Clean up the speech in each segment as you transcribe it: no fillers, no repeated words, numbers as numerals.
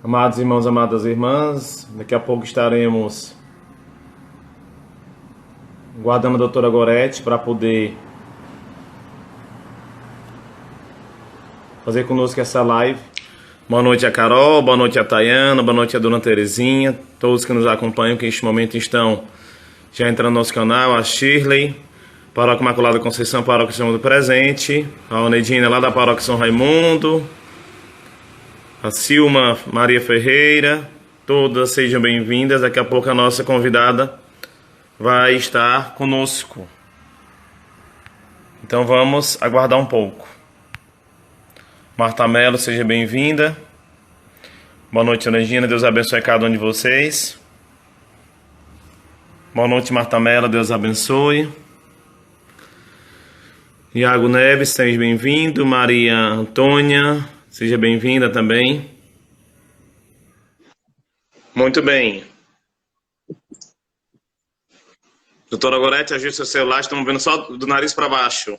Amados irmãos, amadas irmãs, daqui a pouco estaremos guardando a doutora Gorete para poder fazer conosco essa live. Boa noite a Carol, boa noite a Tayana, boa noite a Dona Terezinha, todos que nos acompanham, que neste momento estão já entrando no nosso canal, a Shirley, Paróquia Imaculada Conceição, Paróquia São do Presente, a Onedina lá da Paróquia São Raimundo, a Silma Maria Ferreira, todas sejam bem-vindas. Daqui a pouco a nossa convidada vai estar conosco. Então vamos aguardar um pouco. Marta Mello, seja bem-vinda. Boa noite, Regina. Deus abençoe cada um de vocês. Boa noite, Marta Mello. Deus abençoe. Iago Neves, seja bem-vindo. Maria Antônia, seja bem-vinda também. Muito bem. Doutora Gorete, ajuste seu celular. Estamos vendo só do nariz para baixo.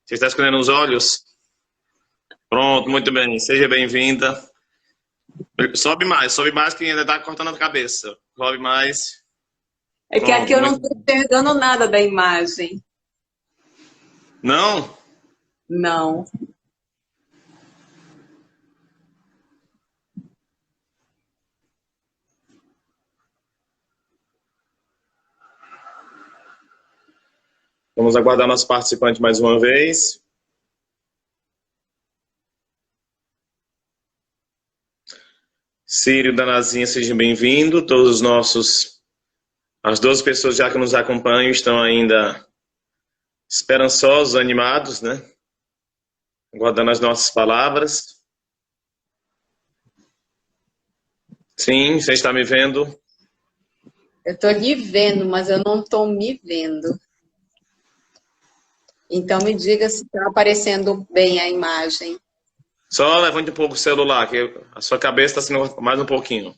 Você está escondendo os olhos? Pronto, muito bem. Seja bem-vinda. Sobe mais que ainda está cortando a cabeça. Sobe mais. É que aqui eu não estou enxergando nada da imagem. Não? Não. Vamos aguardar nosso participante mais uma vez. Círio Danazinha, seja bem-vindo. Todos os nossos, as 12 pessoas já que nos acompanham estão ainda esperançosos, animados, né? Aguardando as nossas palavras. Sim, você está me vendo? Eu estou lhe vendo, mas eu não estou me vendo. Então me diga se está aparecendo bem a imagem. Só levante um pouco o celular, que a sua cabeça está sendo mais um pouquinho.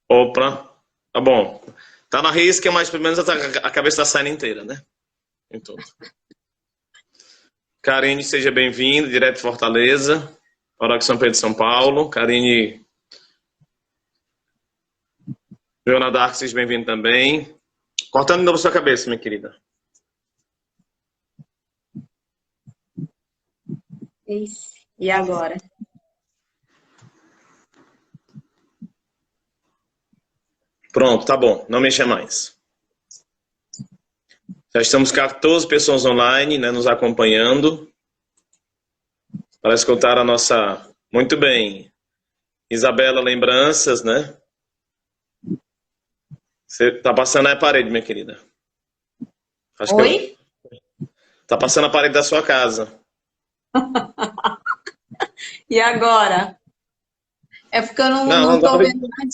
Opa, tá bom. Tá na risca, mas pelo menos a cabeça está saindo inteira, né? Então. Karine, seja bem-vinda, direto de Fortaleza, Paróquia São Pedro de São Paulo. Karine, Joana Dark, seja bem-vinda também. Cortando de novo a sua cabeça, minha querida. Isso. E agora? Pronto, tá bom. Não mexa mais. Já estamos 14 pessoas online, né, nos acompanhando para escutar a nossa... Muito bem. Isabela Lembranças, né? Você tá passando aí a parede, minha querida. Acho Oi? Tá passando a parede da sua casa. E agora? É porque eu não estou vendo nada.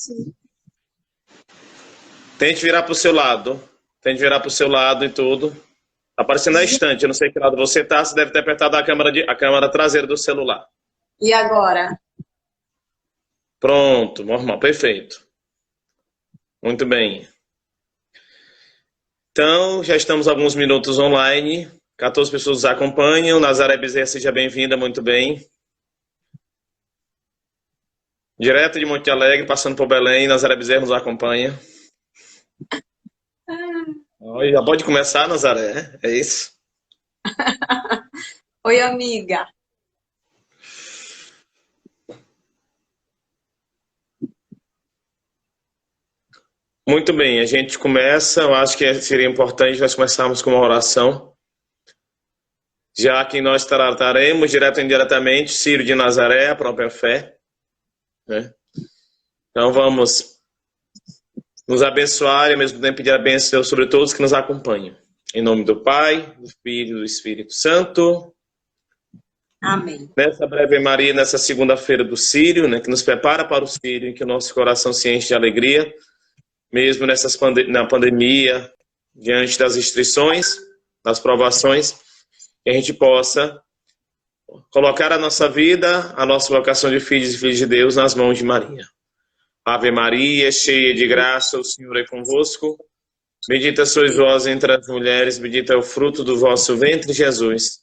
Tente virar para o seu lado. Tente virar para o seu lado e tudo. Tá aparecendo na estante. Eu não sei que lado você tá. Você deve ter apertado a câmera traseira do celular. E agora? Pronto, normal, perfeito. Muito bem. Então, já estamos alguns minutos online. 14 pessoas nos acompanham. Nazaré Bezerra, seja bem-vinda, muito bem. Direto de Monte Alegre, passando por Belém, Nazaré Bezerra nos acompanha. Já pode começar, Nazaré? É isso? Oi, amiga. Muito bem, a gente começa. Eu acho que seria importante nós começarmos com uma oração. Já que nós trataremos direto e indiretamente Círio de Nazaré, a própria fé, né? Então vamos nos abençoar e ao mesmo tempo pedir a bênção sobre todos que nos acompanham. Em nome do Pai, do Filho e do Espírito Santo. Amém. Nessa breve Maria, nessa segunda-feira do Círio, né, que nos prepara para o Círio, em que o nosso coração se enche de alegria, mesmo na pandemia, diante das restrições, das provações, que a gente possa colocar a nossa vida, a nossa vocação de filhos e filhas de Deus nas mãos de Maria. Ave Maria, cheia de graça, o Senhor é convosco. Bendita sois vós entre as mulheres, bendito é o fruto do vosso ventre, Jesus.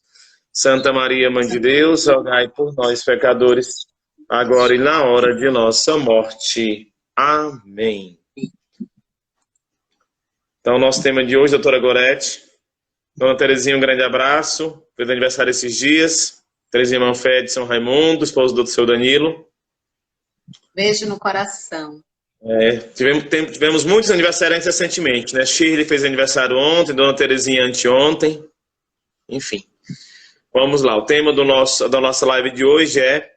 Santa Maria, Mãe de Deus, rogai por nós, pecadores, agora e na hora de nossa morte. Amém. Então, nosso tema de hoje, doutora Gorete. Dona Terezinha, um grande abraço. Fez aniversário esses dias. Terezinha Manfé de São Raimundo, esposa do seu Danilo. Beijo no coração. Tivemos muitos aniversariantes recentemente, né? Shirley fez aniversário ontem, Dona Terezinha anteontem. Enfim. Vamos lá. O tema da nossa live de hoje é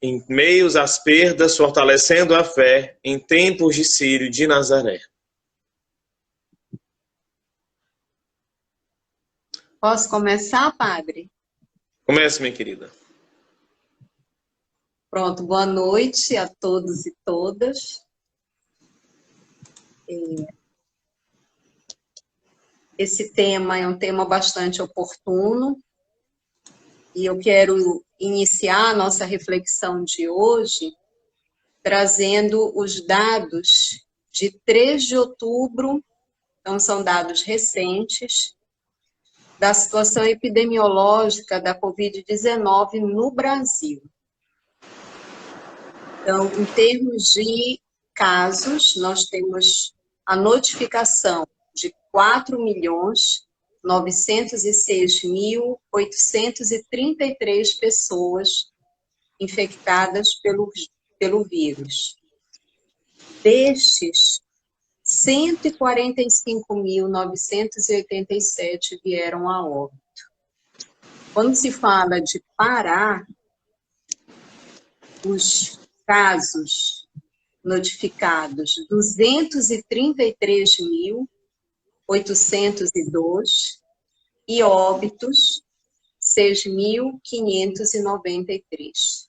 em meios às perdas, fortalecendo a fé em tempos de Círio de Nazaré. Posso começar, padre? Comece, minha querida. Pronto, boa noite a todos e todas. Esse tema é um tema bastante oportuno e eu quero iniciar a nossa reflexão de hoje trazendo os dados de 3 de outubro, então são dados recentes, da situação epidemiológica da Covid-19 no Brasil. Então, em termos de casos, nós temos a notificação de 4.906.833 pessoas infectadas pelo vírus. Destes, 145.987 vieram a óbito. Quando se fala de Pará, os casos notificados, 233.802 e óbitos, 6.593.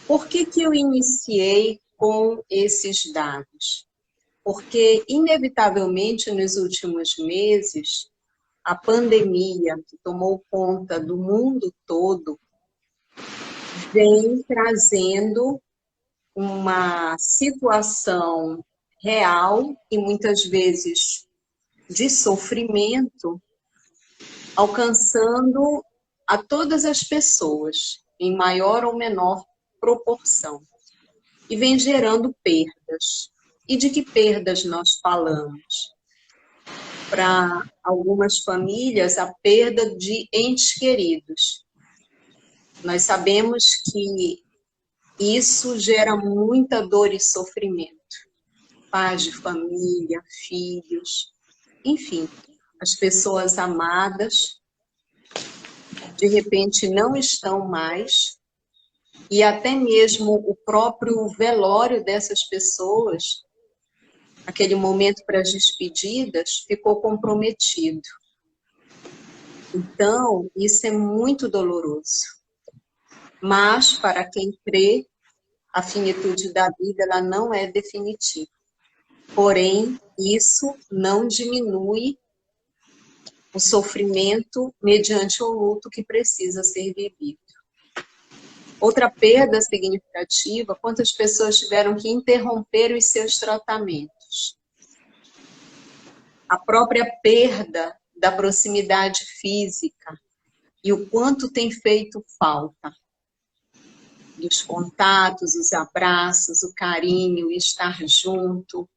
Por que eu iniciei com esses dados? Porque, inevitavelmente, nos últimos meses, a pandemia que tomou conta do mundo todo vem trazendo uma situação real e muitas vezes de sofrimento, alcançando a todas as pessoas, em maior ou menor proporção, e vem gerando perdas. E de que perdas nós falamos? Para algumas famílias, a perda de entes queridos. Nós sabemos que isso gera muita dor e sofrimento. Pais de família, filhos, enfim, as pessoas amadas, de repente não estão mais, e até mesmo o próprio velório dessas pessoas, aquele momento para as despedidas, ficou comprometido. Então, isso é muito doloroso. Mas, para quem crê, a finitude da vida ela não é definitiva. Porém, isso não diminui o sofrimento mediante o luto que precisa ser vivido. Outra perda significativa, quantas pessoas tiveram que interromper os seus tratamentos. A própria perda da proximidade física e o quanto tem feito falta. Dos contatos, os abraços, o carinho, o estar junto,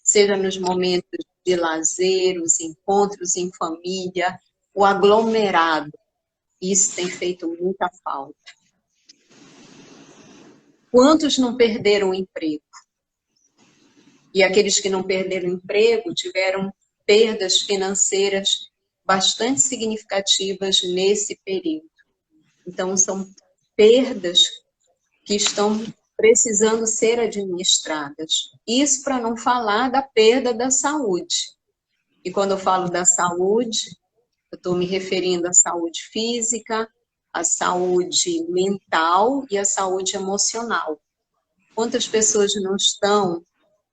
seja nos momentos de lazer, os encontros em família, o aglomerado. Isso tem feito muita falta. Quantos não perderam o emprego? E aqueles que não perderam o emprego tiveram perdas financeiras bastante significativas nesse período. Então, são perdas que estão precisando ser administradas. Isso para não falar da perda da saúde. E quando eu falo da saúde, eu estou me referindo à saúde física, à saúde mental e à saúde emocional. Quantas pessoas não estão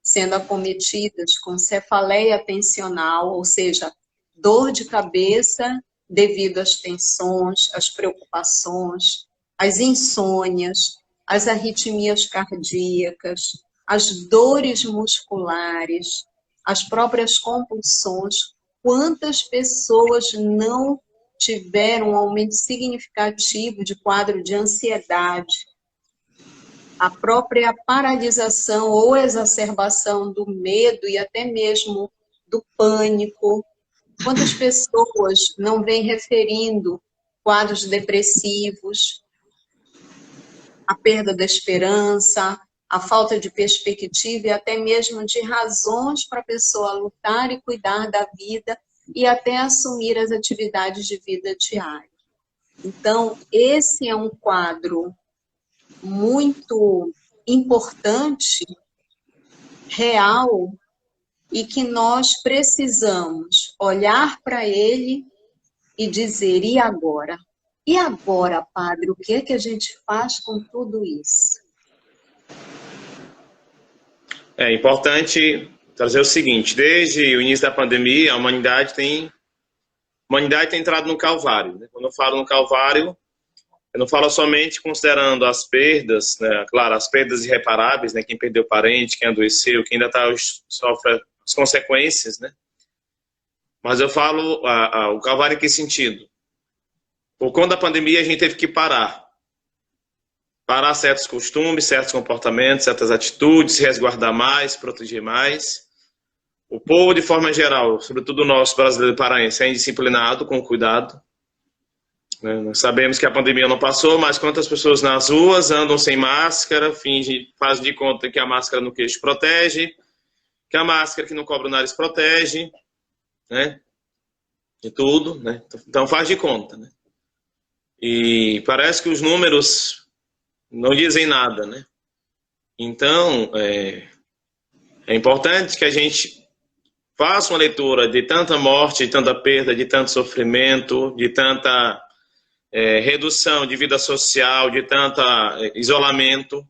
sendo acometidas com cefaleia tensional, ou seja, dor de cabeça devido às tensões, às preocupações, às insônias, às arritmias cardíacas, às dores musculares, às próprias compulsões. Quantas pessoas não tiveram um aumento significativo de quadro de ansiedade, a própria paralisação ou exacerbação do medo e até mesmo do pânico. Quantas pessoas não vêm referindo quadros depressivos, a perda da esperança, a falta de perspectiva e até mesmo de razões para a pessoa lutar e cuidar da vida e até assumir as atividades de vida diária. Então, esse é um quadro muito importante, real, e que nós precisamos olhar para ele e dizer, e agora? E agora, padre, o que é que a gente faz com tudo isso? É importante trazer o seguinte, desde o início da pandemia, a humanidade tem entrado no Calvário. Né? Quando eu falo no Calvário, eu não falo somente considerando as perdas, né? Claro, as perdas irreparáveis, né? Quem perdeu parente, quem adoeceu, quem ainda sofre as consequências, né? Mas eu falo o Calvário em que sentido? Por conta da pandemia, a gente teve que parar certos costumes, certos comportamentos, certas atitudes, se resguardar mais, proteger mais. O povo, de forma geral, sobretudo o nosso brasileiro paraense, é indisciplinado, com cuidado. Nós sabemos que a pandemia não passou, mas quantas pessoas nas ruas andam sem máscara, fazem de conta que a máscara no queixo protege, que a máscara que não cobre o nariz protege, né? De tudo, né? Então faz de conta, né? E parece que os números não dizem nada, né? Então, é importante que a gente faça uma leitura de tanta morte, de tanta perda, de tanto sofrimento, de tanta redução de vida social, de tanto isolamento,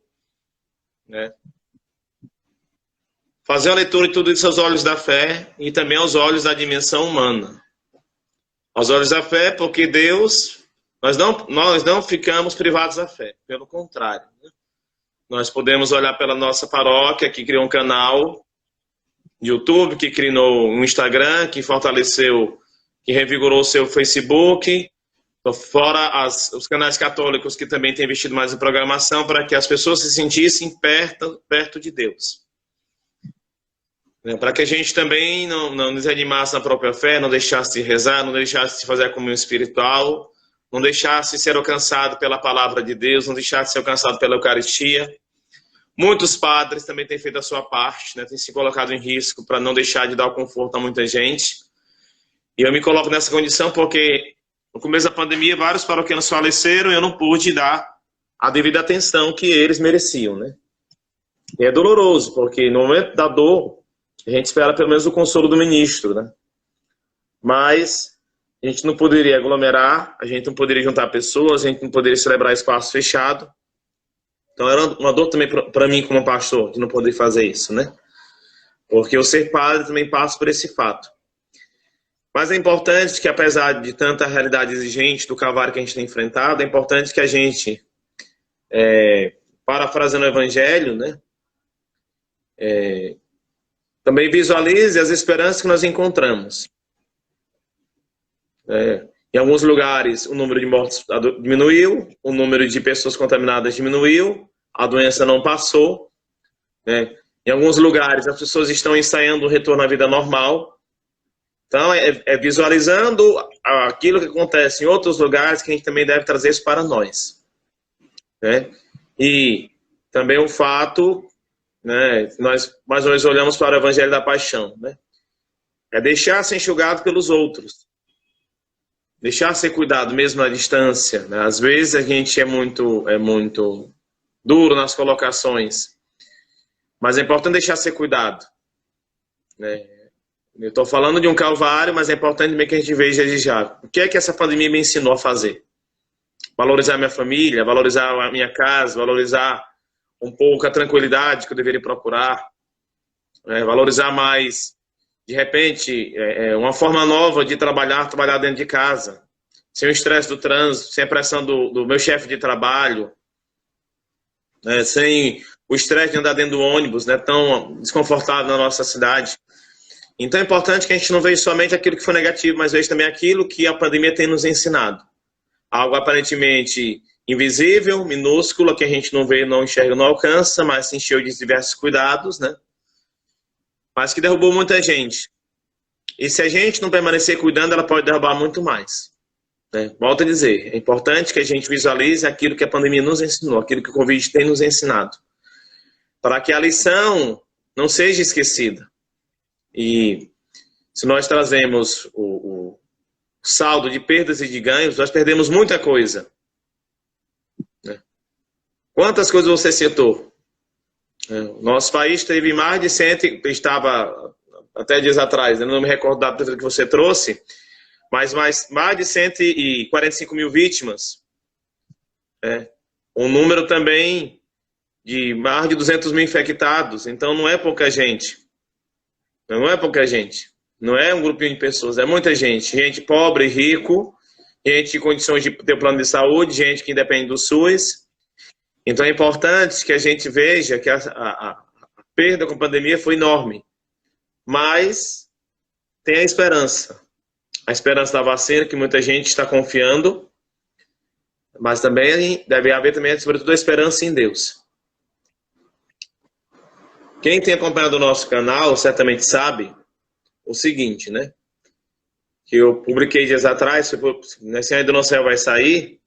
né? Fazer a leitura de tudo isso aos olhos da fé e também aos olhos da dimensão humana. Aos olhos da fé, porque Deus, nós não ficamos privados da fé, pelo contrário. Né? Nós podemos olhar pela nossa paróquia, que criou um canal de YouTube, que criou um Instagram, que fortaleceu, que revigorou o seu Facebook, fora os canais católicos que também têm investido mais em programação para que as pessoas se sentissem perto de Deus. Para que a gente também não desanimasse na própria fé, não deixasse de rezar, não deixasse de fazer a comunhão espiritual, não deixasse de ser alcançado pela palavra de Deus, não deixasse de ser alcançado pela Eucaristia. Muitos padres também têm feito a sua parte, né? Têm se colocado em risco para não deixar de dar o conforto a muita gente. E eu me coloco nessa condição porque no começo da pandemia, vários paroquianos faleceram e eu não pude dar a devida atenção que eles mereciam, né? E é doloroso, porque no momento da dor, a gente espera pelo menos o consolo do ministro, né? Mas a gente não poderia aglomerar, a gente não poderia juntar pessoas, a gente não poderia celebrar espaço fechado. Então era uma dor também para mim como pastor, de não poder fazer isso, né? Porque eu ser padre também passo por esse fato. Mas é importante que, apesar de tanta realidade exigente do Calvário que a gente tem enfrentado, é importante que a gente, parafraseando o Evangelho, né, também visualize as esperanças que nós encontramos. Em alguns lugares, o número de mortes diminuiu, o número de pessoas contaminadas diminuiu, a doença não passou. Né? Em alguns lugares, as pessoas estão ensaiando o retorno à vida normal. Então, visualizando aquilo que acontece em outros lugares que a gente também deve trazer isso para nós. Né? E também o fato, né, nós mais ou menos olhamos para o Evangelho da Paixão. Né? É deixar ser enxugado pelos outros. Deixar ser cuidado mesmo à distância. Né? Às vezes a gente é muito duro nas colocações. Mas é importante deixar ser cuidado. Né? Eu estou falando de um calvário, mas é importante também que a gente veja já. O que é que essa pandemia me ensinou a fazer? Valorizar a minha família, valorizar a minha casa, valorizar um pouco a tranquilidade que eu deveria procurar, valorizar mais, de repente, uma forma nova de trabalhar dentro de casa, sem o estresse do trânsito, sem a pressão do meu chefe de trabalho, sem o estresse de andar dentro do ônibus, né, tão desconfortável na nossa cidade. Então é importante que a gente não veja somente aquilo que foi negativo, mas veja também aquilo que a pandemia tem nos ensinado. Algo aparentemente invisível, minúscula, que a gente não vê, não enxerga, não alcança, mas se encheu de diversos cuidados, né? Mas que derrubou muita gente. E se a gente não permanecer cuidando, ela pode derrubar muito mais. Né? Volto a dizer, é importante que a gente visualize aquilo que a pandemia nos ensinou, aquilo que o Covid tem nos ensinado, para que a lição não seja esquecida. E se nós trazemos o saldo de perdas e de ganhos, nós perdemos muita coisa. Né? Quantas coisas você citou? Nosso país teve mais de 100, estava até dias atrás, eu não me recordo da data que você trouxe, mas mais de 145 mil vítimas. Um número também de mais de 200 mil infectados. Então não é pouca gente. Não é pouca gente. Não é um grupinho de pessoas, é muita gente. Gente pobre e rico, gente em condições de ter plano de saúde, gente que independe do SUS. Então é importante que a gente veja que a perda com a pandemia foi enorme. Mas tem a esperança. A esperança da vacina, que muita gente está confiando, mas também deve haver também, sobretudo, a esperança em Deus. Quem tem acompanhado o nosso canal certamente sabe o seguinte, né? Que eu publiquei dias atrás, se ainda não saiu, vai sair,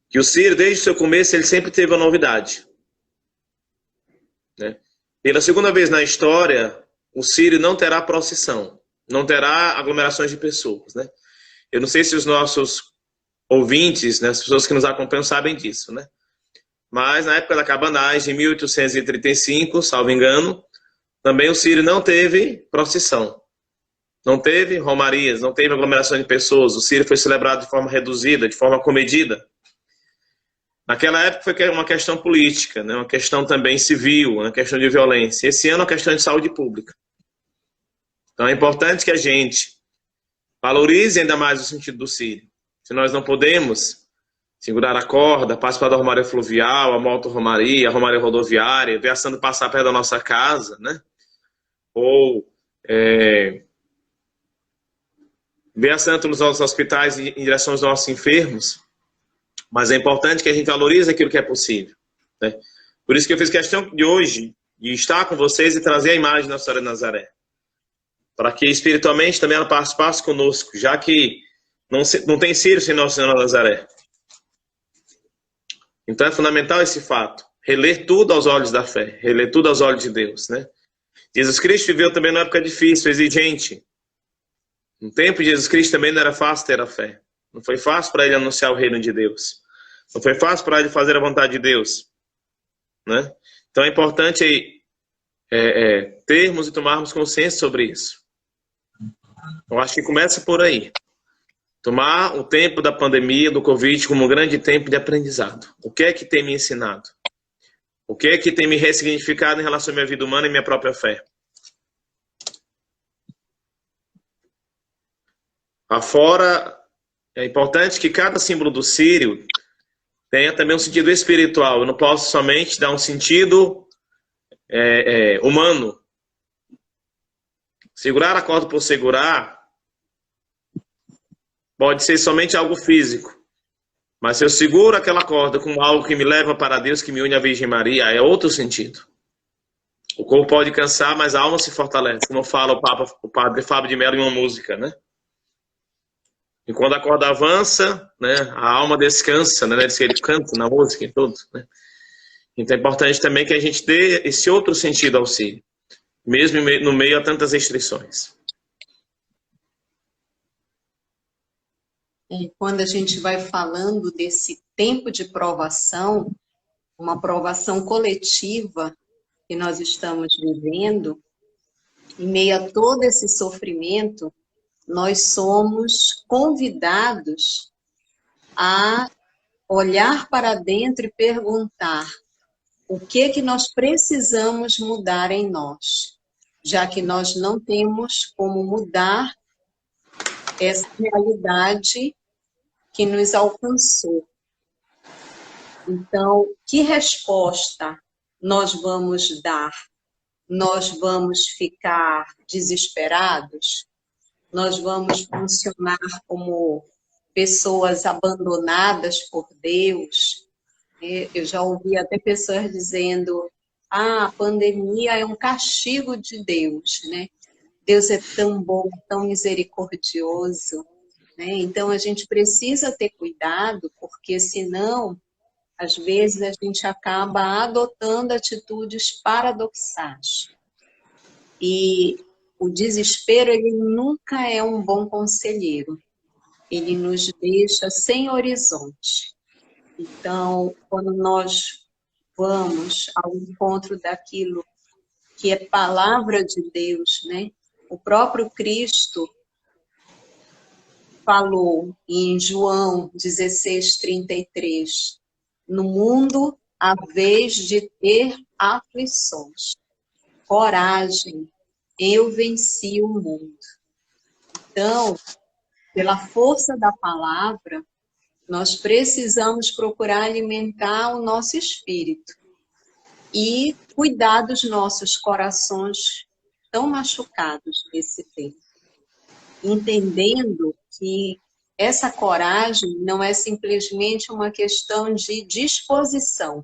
que o Círio, desde o seu começo, ele sempre teve uma novidade. Né? Pela segunda vez na história, o Círio não terá procissão, não terá aglomerações de pessoas. Né? Eu não sei se os nossos ouvintes, né, as pessoas que nos acompanham, sabem disso. Né? Mas na época da cabanagem, em 1835, salvo engano, também o Círio não teve procissão. Não teve romarias, não teve aglomeração de pessoas. O Círio foi celebrado de forma reduzida, de forma comedida. Naquela época foi uma questão política, né? Uma questão também civil, uma questão de violência. Esse ano é uma questão de saúde pública. Então é importante que a gente valorize ainda mais o sentido do Círio. Se nós não podemos segurar a corda, participar da romaria fluvial, a moto-romaria, a romaria rodoviária, ver a santa passar perto da nossa casa, né? Ou ver a santa nos nossos hospitais em direção aos nossos enfermos. Mas é importante que a gente valorize aquilo que é possível. Né? Por isso que eu fiz questão de hoje de estar com vocês e trazer a imagem da Senhora de Nazaré. Para que espiritualmente também ela participasse conosco, já que não tem Círio sem Nossa Senhora de Nazaré. Então é fundamental esse fato. Reler tudo aos olhos da fé, reler tudo aos olhos de Deus. Né? Jesus Cristo viveu também numa época difícil, exigente. No tempo de Jesus Cristo também não era fácil ter a fé. Não foi fácil para ele anunciar o reino de Deus. Não foi fácil para ele fazer a vontade de Deus. Né? Então é importante termos e tomarmos consciência sobre isso. Eu acho que começa por aí. Tomar o tempo da pandemia, do Covid, como um grande tempo de aprendizado. O que é que tem me ensinado? O que é que tem me ressignificado em relação à minha vida humana e minha própria fé? Afora, é importante que cada símbolo do Círio tenha também um sentido espiritual. Eu não posso somente dar um sentido humano. Segurar a corda por segurar pode ser somente algo físico. Mas se eu seguro aquela corda com algo que me leva para Deus, que me une à Virgem Maria, é outro sentido. O corpo pode cansar, mas a alma se fortalece. Como fala o padre Fábio de Mello em uma música, né? E quando a corda avança, né, a alma descansa, né? Diz que ele canta na música e tudo, né? Então é importante também que a gente dê esse outro sentido ao Círio, mesmo no meio a tantas restrições. Quando a gente vai falando desse tempo de provação, uma provação coletiva que nós estamos vivendo, em meio a todo esse sofrimento, nós somos convidados a olhar para dentro e perguntar o que nós precisamos mudar em nós, já que nós não temos como mudar essa realidade que nos alcançou. Então, que resposta nós vamos dar? Nós vamos ficar desesperados? Nós vamos funcionar como pessoas abandonadas por Deus. Eu já ouvi até pessoas dizendo: a pandemia é um castigo de Deus, né? Deus é tão bom, tão misericordioso, né? Então a gente precisa ter cuidado, porque senão, às vezes, a gente acaba adotando atitudes paradoxais. E o desespero, ele nunca é um bom conselheiro. Ele nos deixa sem horizonte. Então, quando nós vamos ao encontro daquilo que é palavra de Deus, né? O próprio Cristo falou em João 16:33, no mundo há vez de ter aflições. Coragem, eu venci o mundo. Então, pela força da palavra, nós precisamos procurar alimentar o nosso espírito e cuidar dos nossos corações tão machucados nesse tempo, entendendo que essa coragem não é simplesmente uma questão de disposição,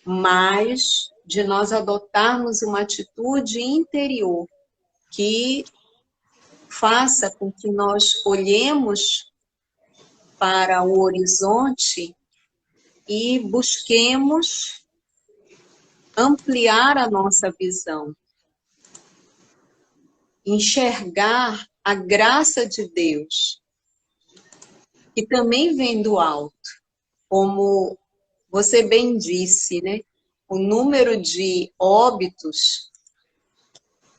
mas de nós adotarmos uma atitude interior que faça com que nós olhemos para o horizonte e busquemos ampliar a nossa visão, enxergar a graça de Deus, que também vem do alto, como você bem disse, né? O número de óbitos,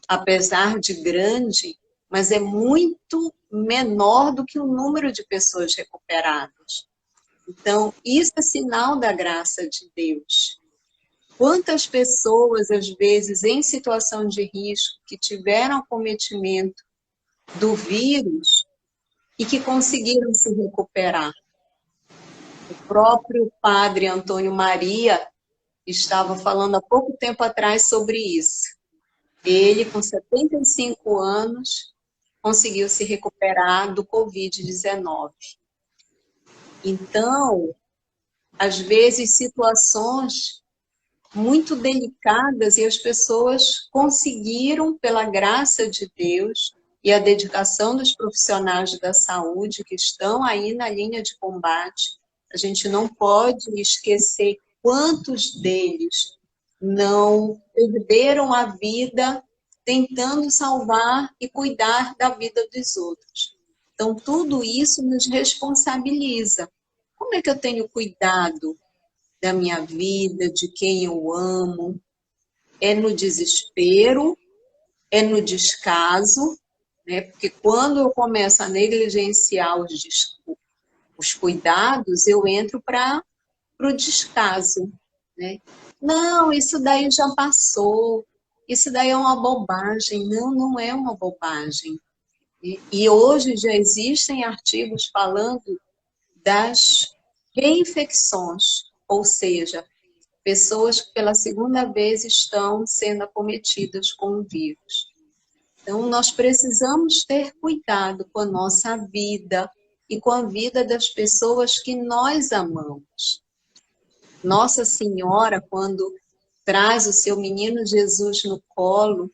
apesar de grande, mas é muito menor do que o número de pessoas recuperadas. Então, isso é sinal da graça de Deus. Quantas pessoas, às vezes, em situação de risco, que tiveram acometimento do vírus e que conseguiram se recuperar? O próprio padre Antônio Maria estava falando há pouco tempo atrás sobre isso. Ele, com 75 anos, conseguiu se recuperar do Covid-19. Então, às vezes, situações muito delicadas e as pessoas conseguiram, pela graça de Deus e a dedicação dos profissionais da saúde que estão aí na linha de combate, a gente não pode esquecer quantos deles não perderam a vida tentando salvar e cuidar da vida dos outros. Então, tudo isso nos responsabiliza. Como é que eu tenho cuidado da minha vida, de quem eu amo? É no desespero, é no descaso, né? Porque quando eu começo a negligenciar os cuidados, eu entro para o descaso, né? Não, isso daí já passou, isso daí é uma bobagem. Não, não é uma bobagem. E hoje já existem artigos falando das reinfecções, ou seja, pessoas que pela segunda vez estão sendo acometidas com o vírus. Então, nós precisamos ter cuidado com a nossa vida e com a vida das pessoas que nós amamos. Nossa Senhora, quando traz o seu menino Jesus no colo,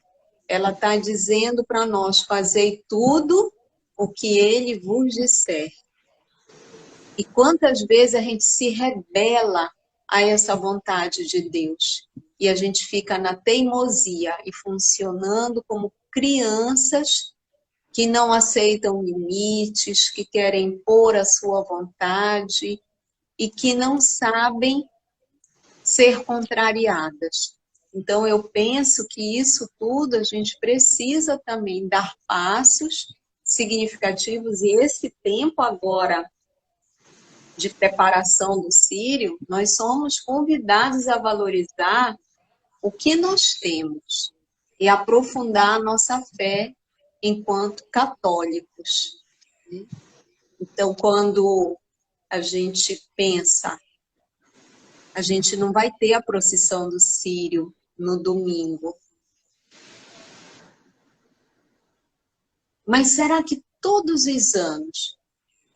ela está dizendo para nós: fazei tudo o que ele vos disser. E quantas vezes a gente se rebela a essa vontade de Deus e a gente fica na teimosia e funcionando como crianças que não aceitam limites, que querem impor a sua vontade e que não sabem ser contrariadas. Então, eu penso que isso tudo a gente precisa também dar passos significativos, e esse tempo agora de preparação do Sírio, nós somos convidados a valorizar o que nós temos e aprofundar a nossa fé enquanto católicos. Então, quando a gente pensa, a gente não vai ter a procissão do Sírio no domingo. Mas será que todos os anos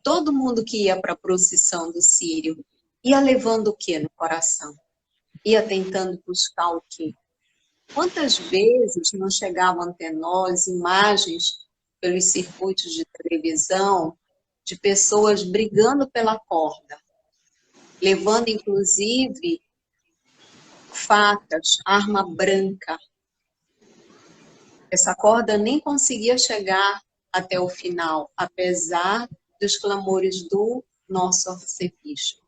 todo mundo que ia para a procissão do Círio ia levando o que no coração? Ia tentando buscar o quê? Quantas vezes não chegavam até nós imagens pelos circuitos de televisão de pessoas brigando pela corda, levando inclusive facas, arma branca. Essa corda nem conseguia chegar até o final, apesar dos clamores do nosso arcebispo,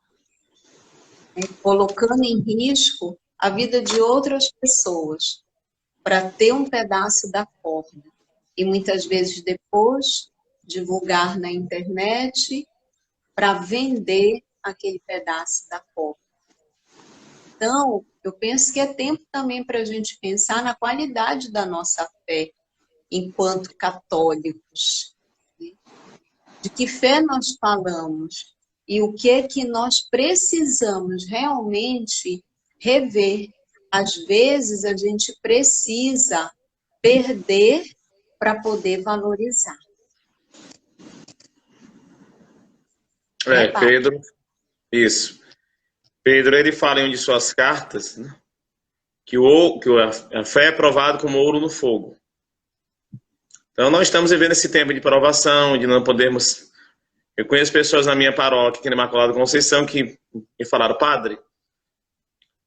colocando em risco a vida de outras pessoas para ter um pedaço da corda. E muitas vezes depois divulgar na internet para vender aquele pedaço da corda. Então, eu penso que é tempo também para a gente pensar na qualidade da nossa fé enquanto católicos. Né? De que fé nós falamos e o que é que nós precisamos realmente rever. Às vezes a gente precisa perder para poder valorizar. Pedro, isso. Pedro, ele fala em uma de suas cartas, né, que a fé é provada como ouro no fogo. Então, nós estamos vivendo esse tempo de provação, de não podermos... Eu conheço pessoas na minha paróquia, aqui na Imaculada Conceição, que me falaram, padre,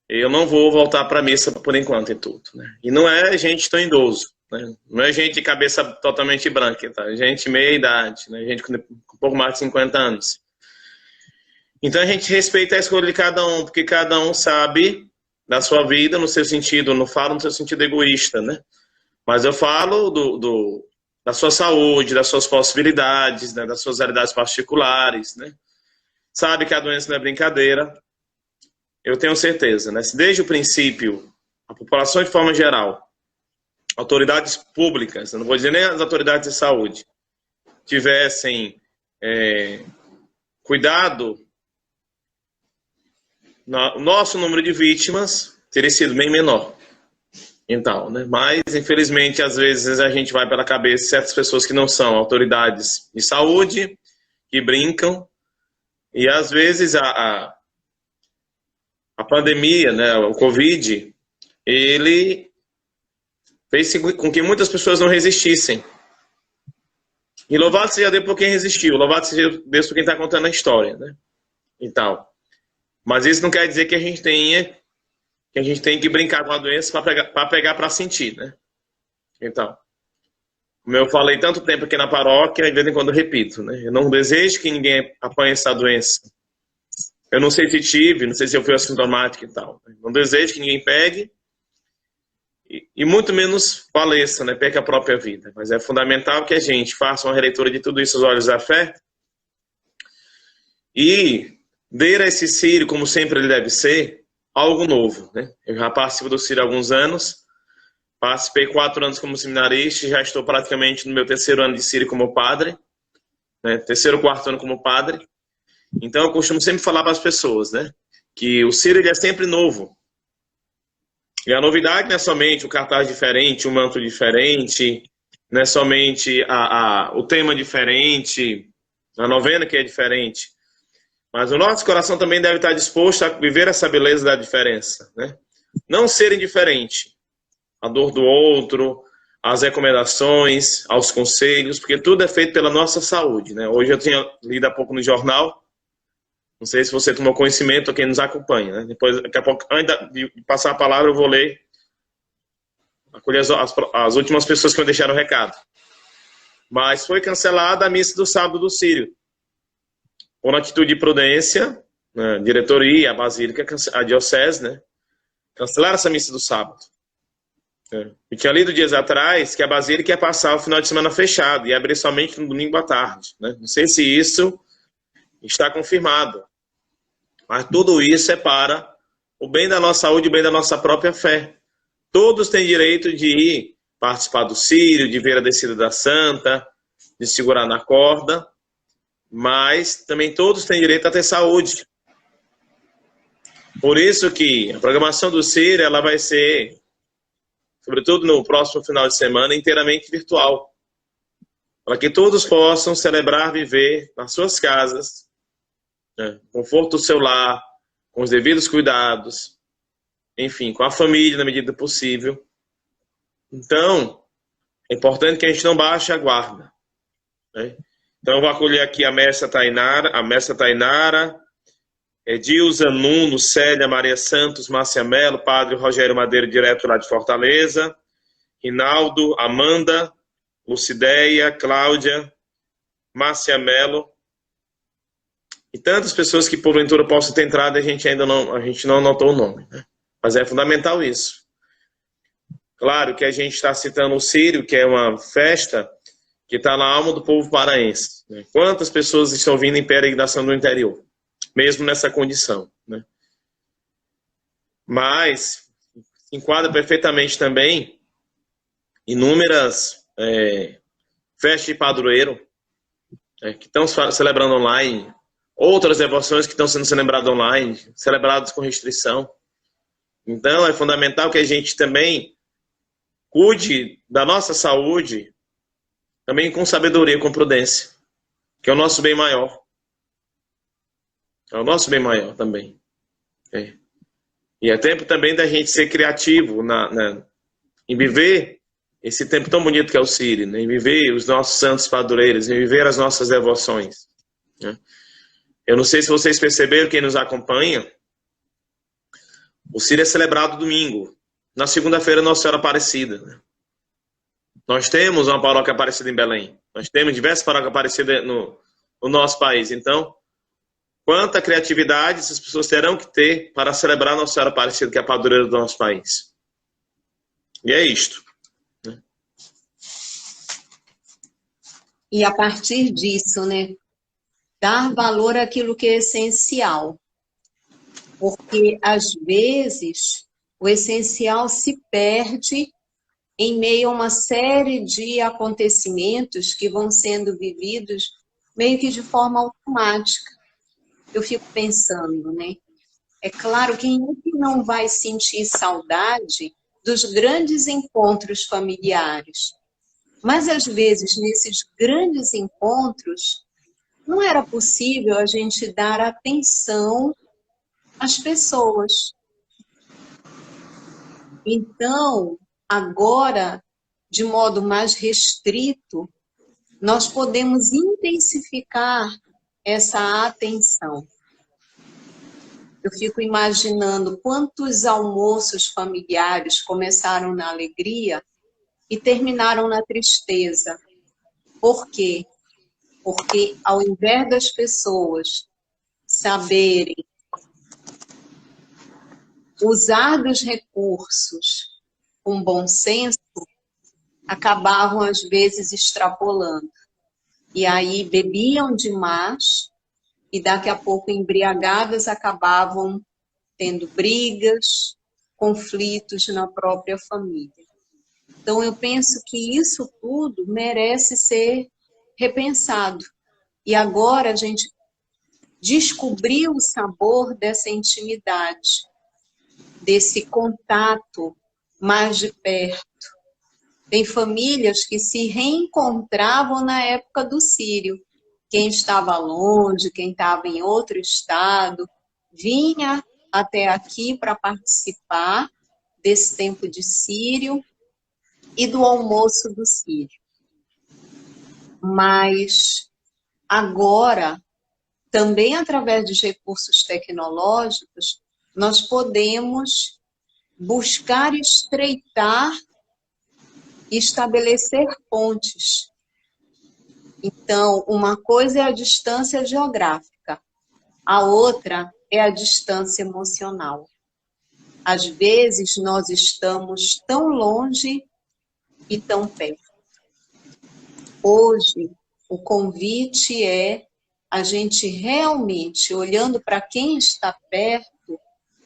eu não vou voltar para a missa por enquanto e tudo. Né? E não é gente tão idoso, né? Não é gente de cabeça totalmente branca, tá? Gente meia idade, né? Gente com um pouco mais de 50 anos. Então a gente respeita a escolha de cada um, porque cada um sabe da sua vida no seu sentido, eu não falo no seu sentido egoísta, né? Mas eu falo da sua saúde, das suas possibilidades, né? Das suas realidades particulares, né? Sabe que a doença não é brincadeira, eu tenho certeza, né? Se desde o princípio a população de forma geral, autoridades públicas, eu não vou dizer nem as autoridades de saúde, tivessem cuidado, o nosso número de vítimas teria sido bem menor. Então, né? Mas, infelizmente, às vezes a gente vai pela cabeça certas pessoas que não são autoridades de saúde, que brincam, e às vezes a pandemia, né, o Covid, ele fez com que muitas pessoas não resistissem. E louvado seja Deus por quem resistiu, louvado seja Deus por quem está contando a história, né? E tal. Mas isso não quer dizer que a gente tem que brincar com a doença para pegar para sentir, né? Então, como eu falei tanto tempo aqui na paróquia, de vez em quando eu repito, né? Eu não desejo que ninguém apanhe essa doença. Eu não sei se tive, não sei se eu fui assintomático e tal. Não desejo que ninguém pegue e muito menos faleça, né? Perca a própria vida. Mas é fundamental que a gente faça uma releitura de tudo isso aos olhos da fé e dê a esse Círio, como sempre ele deve ser, algo novo, né? Eu já participo do Círio há alguns anos, participei 4 anos como seminarista, já estou praticamente no meu 3º ano de Círio como padre, né? 3º, 4º ano como padre. Então eu costumo sempre falar para as pessoas, né, que o Círio ele é sempre novo. E a novidade não é somente o cartaz diferente, o manto diferente, não é somente o tema diferente, a novena que é diferente. Mas o nosso coração também deve estar disposto a viver essa beleza da diferença, né? Não ser indiferente à dor do outro, às recomendações, aos conselhos, porque tudo é feito pela nossa saúde, né? Hoje eu tinha lido há pouco no jornal, não sei se você tomou conhecimento, quem nos acompanha, né? Depois, daqui a pouco, antes de passar a palavra, eu vou ler, acolher as últimas pessoas que me deixaram o recado. Mas foi cancelada a missa do sábado do Círio. Por atitude de prudência, né, a diretoria, a basílica, a diocese, né, cancelaram essa missa do sábado. Eu tinha lido dias atrás que a basílica ia passar o final de semana fechado e abrir somente no domingo à tarde. Né? Não sei se isso está confirmado. Mas tudo isso é para o bem da nossa saúde e o bem da nossa própria fé. Todos têm direito de ir participar do Círio, de ver a descida da Santa, de segurar na corda, mas também todos têm direito a ter saúde. Por isso que a programação do Círio ela vai ser, sobretudo no próximo final de semana, inteiramente virtual. para que todos possam celebrar, viver nas suas casas, né, conforto do seu lar, com os devidos cuidados, enfim, com a família na medida do possível. Então, é importante que a gente não baixe a guarda, né? Então, eu vou acolher aqui a mestra Tainara, Edilza, Nuno, Célia, Maria Santos, Márcia Mello, Padre Rogério Madeira, direto lá de Fortaleza, Rinaldo, Amanda, Lucideia, Cláudia, Márcia Mello, e tantas pessoas que porventura possam ter entrado e a gente não anotou o nome, né? Mas é fundamental isso. Claro que a gente está citando o Círio, que é uma festa que está na alma do povo paraense, né? Quantas pessoas estão vindo em peregrinação do interior, mesmo nessa condição, né? Mas enquadra perfeitamente também inúmeras festas de padroeiro, que estão celebrando online, outras devoções que estão sendo celebradas online, celebradas com restrição. Então, é fundamental que a gente também cuide da nossa saúde, também com sabedoria, com prudência, que é o nosso bem maior. É o nosso bem maior também. E é tempo também da gente ser criativo em viver esse tempo tão bonito que é o Círio, né? Em viver os nossos santos padroeiros, em viver as nossas devoções, né? Eu não sei se vocês perceberam, quem nos acompanha, o Círio é celebrado domingo. Na segunda-feira, Nossa Senhora Aparecida, né? Nós temos uma paróquia Aparecida em Belém. Nós temos diversas paróquias Aparecidas no nosso país. Então, quanta criatividade essas pessoas terão que ter para celebrar Nossa Senhora Aparecida, que é a padroeira do nosso país. E é isto. E a partir disso, né, dar valor àquilo que é essencial. Porque, às vezes, o essencial se perde em meio a uma série de acontecimentos que vão sendo vividos meio que de forma automática. Eu fico pensando, né? É claro, quem é que não vai sentir saudade dos grandes encontros familiares? Mas, às vezes, nesses grandes encontros, não era possível a gente dar atenção às pessoas. Então, agora, de modo mais restrito, nós podemos intensificar essa atenção. Eu fico imaginando quantos almoços familiares começaram na alegria e terminaram na tristeza. Por quê? Porque ao invés das pessoas saberem usar dos recursos com bom senso, acabavam às vezes extrapolando. E aí bebiam demais e daqui a pouco embriagadas acabavam tendo brigas, conflitos na própria família. Então eu penso que isso tudo merece ser repensado. E agora a gente descobriu o sabor dessa intimidade, desse contato mais de perto. Tem famílias que se reencontravam na época do Círio. Quem estava longe, quem estava em outro estado, vinha até aqui para participar desse tempo de Círio e do almoço do Círio. Mas agora, também através dos recursos tecnológicos, nós podemos buscar estreitar e estabelecer pontes. Então, uma coisa é a distância geográfica, a outra é a distância emocional. Às vezes, nós estamos tão longe e tão perto. Hoje, o convite é a gente realmente, olhando para quem está perto,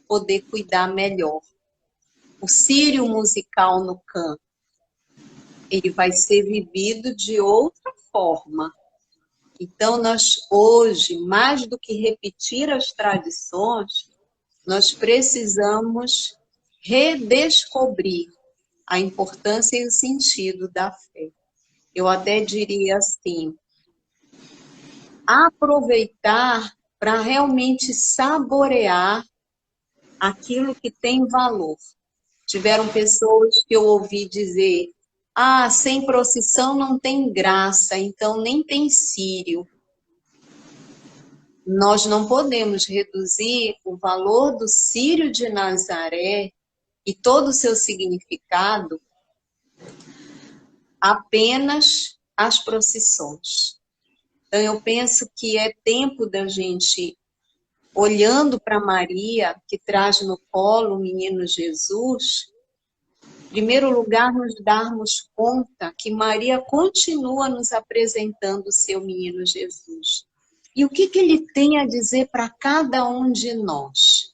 poder cuidar melhor. O Círio musical no campo, ele vai ser vivido de outra forma. Então, nós hoje, mais do que repetir as tradições, nós precisamos redescobrir a importância e o sentido da fé. eu até diria assim, aproveitar para realmente saborear aquilo que tem valor. Tiveram pessoas que eu ouvi dizer, sem procissão não tem graça, então nem tem círio. Nós não podemos reduzir o valor do Círio de Nazaré e todo o seu significado apenas às procissões. Então, eu penso que é tempo da gente, olhando para Maria, que traz no colo o menino Jesus, em primeiro lugar, nos darmos conta que Maria continua nos apresentando o seu menino Jesus. E o que ele tem a dizer para cada um de nós?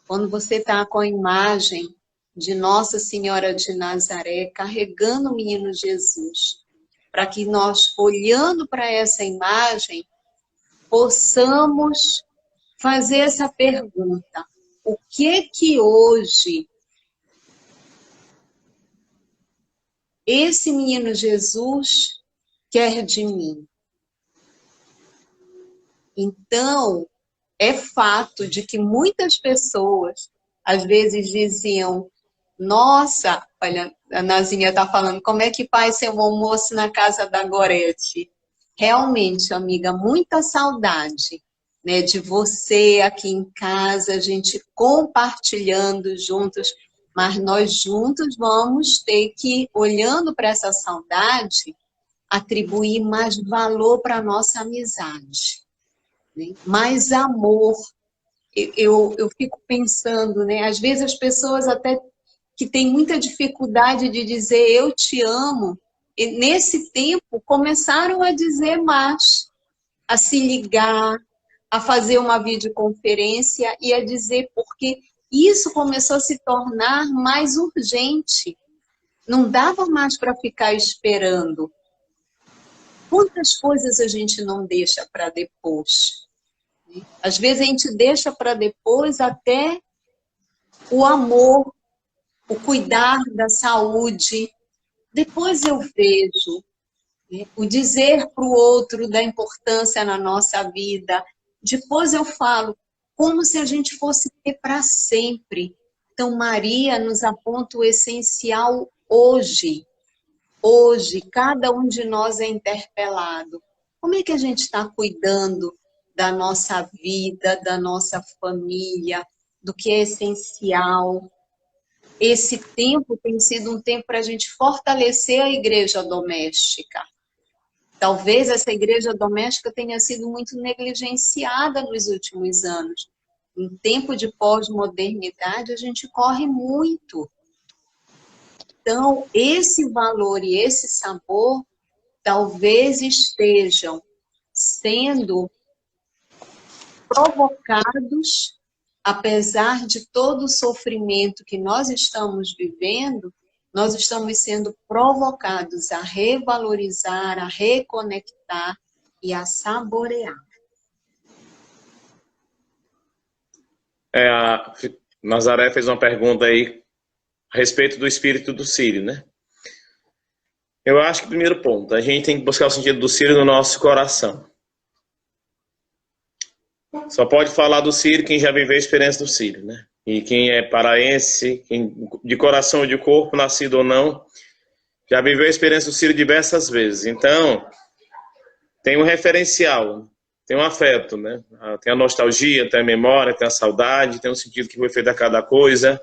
Quando você está com a imagem de Nossa Senhora de Nazaré carregando o menino Jesus, para que nós, olhando para essa imagem, possamos fazer essa pergunta: o que hoje esse menino Jesus quer de mim? Então, é fato de que muitas pessoas, às vezes, diziam, nossa, olha, a Nazinha está falando, como é que faz seu almoço na casa da Gorete? Realmente, amiga, muita saudade, né, de você aqui em casa, a gente compartilhando juntos, mas nós juntos vamos ter que, olhando para essa saudade, atribuir mais valor para a nossa amizade, né? Mais amor. Eu fico pensando, né? Às vezes as pessoas até que têm muita dificuldade de dizer eu te amo, e nesse tempo começaram a dizer mais, a se ligar, a fazer uma videoconferência e a dizer, porque isso começou a se tornar mais urgente. Não dava mais para ficar esperando. Quantas coisas a gente não deixa para depois? Às vezes a gente deixa para depois até o amor, o cuidar da saúde. Depois eu vejo, né? O dizer para o outro da importância na nossa vida. Depois eu falo, como se a gente fosse ter para sempre. Então Maria nos aponta o essencial hoje. Hoje, cada um de nós é interpelado. Como é que a gente está cuidando da nossa vida, da nossa família, do que é essencial? Esse tempo tem sido um tempo para a gente fortalecer a igreja doméstica. Talvez essa igreja doméstica tenha sido muito negligenciada nos últimos anos. Em tempo de pós-modernidade, a gente corre muito. Então, esse valor e esse sabor talvez estejam sendo provocados, apesar de todo o sofrimento que nós estamos vivendo, nós estamos sendo provocados a revalorizar, a reconectar e a saborear. A Nazaré fez uma pergunta aí a respeito do espírito do Círio, né? Eu acho que, primeiro ponto, a gente tem que buscar o sentido do Círio no nosso coração. Só pode falar do Círio quem já viveu a experiência do Círio, né? E quem é paraense, quem, de coração ou de corpo, nascido ou não, já viveu a experiência do Círio diversas vezes. Então, tem um referencial, tem um afeto, né? Tem a nostalgia, tem a memória, tem a saudade, tem um sentido que foi feito a cada coisa.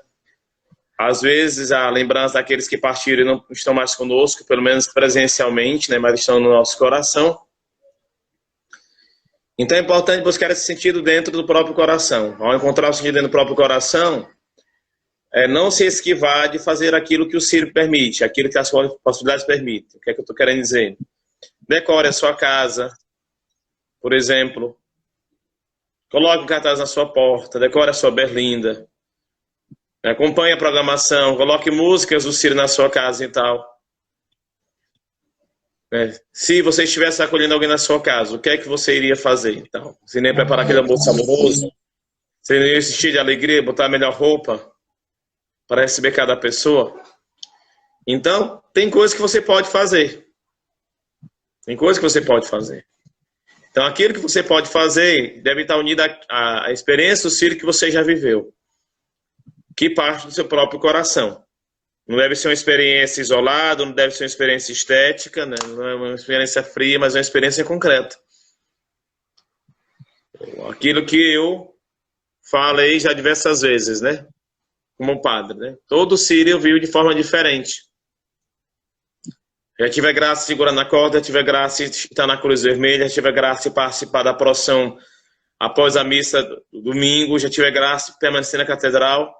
Às vezes, a lembrança daqueles que partiram e não estão mais conosco, pelo menos presencialmente, né, mas estão no nosso coração. Então, é importante buscar esse sentido dentro do próprio coração. Ao encontrar o sentido dentro do próprio coração, não se esquivar de fazer aquilo que o Círio permite, aquilo que as possibilidades permitem. O que é que eu estou querendo dizer? Decore a sua casa, por exemplo. Coloque um cartaz na sua porta, decore a sua berlinda. Acompanhe a programação, coloque músicas do Círio na sua casa e tal. Se você estivesse acolhendo alguém na sua casa, o que é que você iria fazer? Então, você nem preparar aquele almoço saboroso? Você iria assistir de alegria, botar a melhor roupa para receber cada pessoa? Então, tem coisas que você pode fazer. Tem coisas que você pode fazer. Então, aquilo que você pode fazer deve estar unido à experiência do Sírio que você já viveu, que parte do seu próprio coração. Não deve ser uma experiência isolada, não deve ser uma experiência estética, né? Não é uma experiência fria, mas é uma experiência concreta. Aquilo que eu falei já diversas vezes, né? Como padre, né? Todo sírio vive de forma diferente. Já tive a graça de segurar na corda, já tive a graça de estar na Cruz Vermelha, já tive a graça de participar da procissão após a missa do domingo, já tive a graça de permanecer na catedral,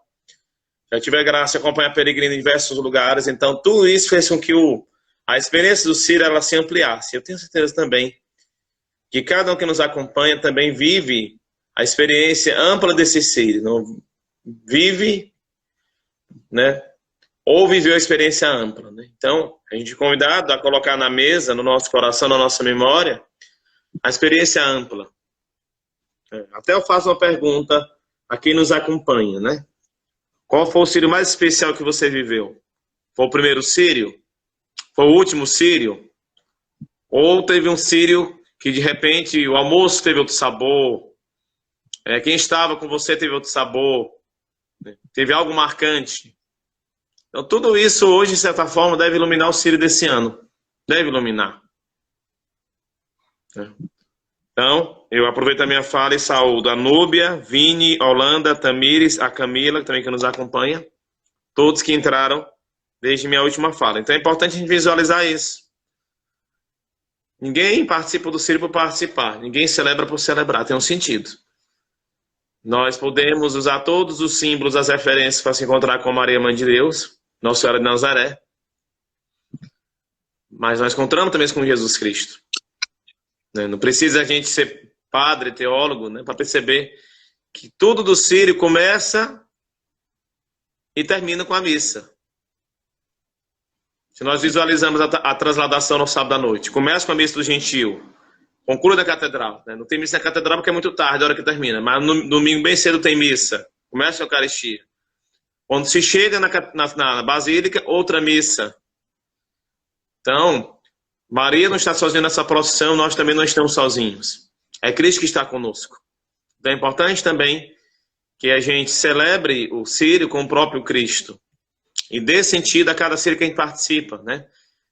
já tive a graça de acompanhar peregrino em diversos lugares. Então, tudo isso fez com que a experiência do sírio ela se ampliasse. Eu tenho certeza também que cada um que nos acompanha também vive a experiência ampla desse sírio. Não vive, né? Ou viveu a experiência ampla, né? Então, a gente é convidado a colocar na mesa, no nosso coração, na nossa memória, a experiência ampla. Até eu faço uma pergunta a quem nos acompanha, né? Qual foi o sírio mais especial que você viveu? Foi o primeiro sírio? Foi o último sírio? Ou teve um sírio que, de repente, o almoço teve outro sabor? Quem estava com você teve outro sabor? Teve algo marcante? Então, tudo isso hoje, de certa forma, deve iluminar o sírio desse ano. Deve iluminar. Então, eu aproveito a minha fala e saúdo a Núbia, Vini, Holanda, Tamires, a Camila, também que nos acompanha. Todos que entraram desde minha última fala. Então, é importante a gente visualizar isso. Ninguém participa do sírio por participar. Ninguém celebra por celebrar. Tem um sentido. Nós podemos usar todos os símbolos, as referências para se encontrar com Maria, Mãe de Deus, Nossa Senhora de Nazaré. Mas nós encontramos também com Jesus Cristo. Não precisa a gente ser padre, teólogo, né, para perceber que tudo do sírio começa e termina com a missa. Se nós visualizamos a transladação no sábado à noite, começa com a missa do Gentil, conclui da catedral. Né? Não tem missa na catedral porque é muito tarde, a hora que termina. Mas no domingo bem cedo tem missa. Começa a Eucaristia. Quando se chega na Basílica, outra missa. Então, Maria não está sozinha nessa procissão, nós também não estamos sozinhos. É Cristo que está conosco. Então é importante também que a gente celebre o sírio com o próprio Cristo. E dê sentido a cada sírio que a gente participa, né?